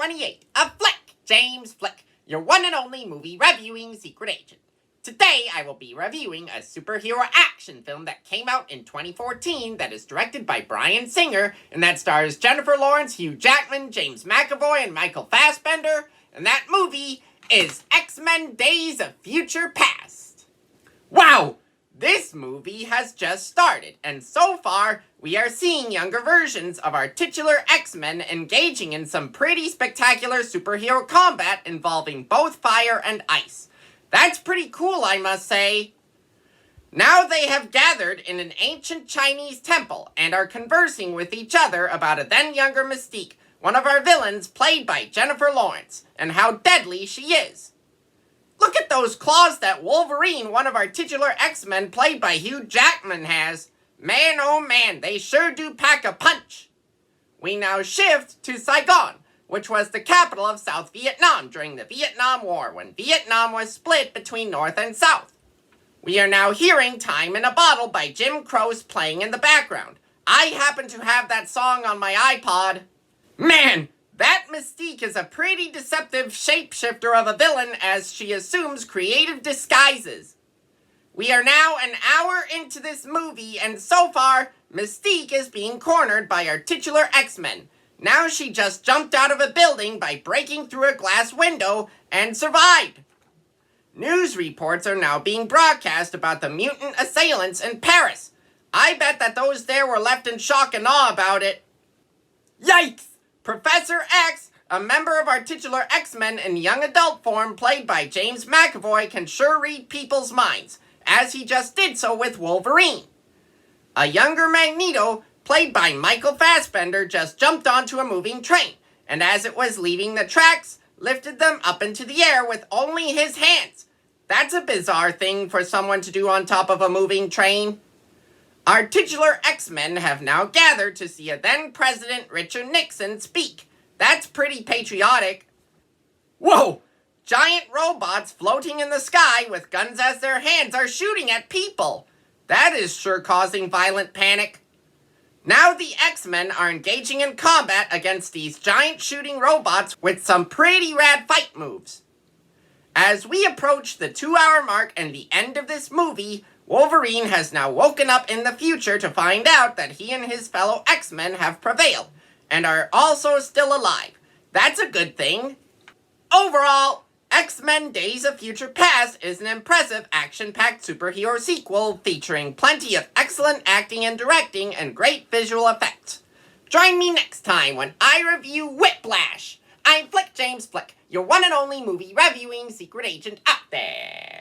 28 of Flick, James Flick, your one and only movie reviewing secret agent. Today I will be reviewing a superhero action film that came out in 2014 that is directed by Bryan Singer and that stars Jennifer Lawrence, Hugh Jackman, James McAvoy, and Michael Fassbender. And that movie is X-Men Days of Future Past. Wow! This movie has just started, and so far, we are seeing younger versions of our titular X-Men engaging in some pretty spectacular superhero combat involving both fire and ice. That's pretty cool, I must say. Now they have gathered in an ancient Chinese temple and are conversing with each other about a then-younger Mystique, one of our villains played by Jennifer Lawrence, and how deadly she is. Look at those claws that Wolverine, one of our titular X-Men played by Hugh Jackman, has. Man, oh man, they sure do pack a punch. We now shift to Saigon, which was the capital of South Vietnam during the Vietnam War, when Vietnam was split between North and South. We are now hearing Time in a Bottle by Jim Croce playing in the background. I happen to have that song on my iPod. Man! That Mystique is a pretty deceptive shapeshifter of a villain as she assumes creative disguises. We are now an hour into this movie, and so far, Mystique is being cornered by our titular X-Men. Now she just jumped out of a building by breaking through a glass window and survived. News reports are now being broadcast about the mutant assailants in Paris. I bet that those there were left in shock and awe about it. Yikes! Professor X, a member of our titular X-Men in young adult form played by James McAvoy, can sure read people's minds, as he just did so with Wolverine. A younger Magneto, played by Michael Fassbender, just jumped onto a moving train, and as it was leaving the tracks, lifted them up into the air with only his hands. That's a bizarre thing for someone to do on top of a moving train. Our titular X-Men have now gathered to see a then-President Richard Nixon speak. That's pretty patriotic. Whoa! Giant robots floating in the sky with guns as their hands are shooting at people. That is sure causing violent panic. Now the X-Men are engaging in combat against these giant shooting robots with some pretty rad fight moves. As we approach the 2-hour mark and the end of this movie, Wolverine has now woken up in the future to find out that he and his fellow X-Men have prevailed, and are also still alive. That's a good thing. Overall, X-Men Days of Future Past is an impressive action-packed superhero sequel featuring plenty of excellent acting and directing and great visual effects. Join me next time when I review Whiplash. I'm Flick James Flick, your one and only movie reviewing secret agent out there.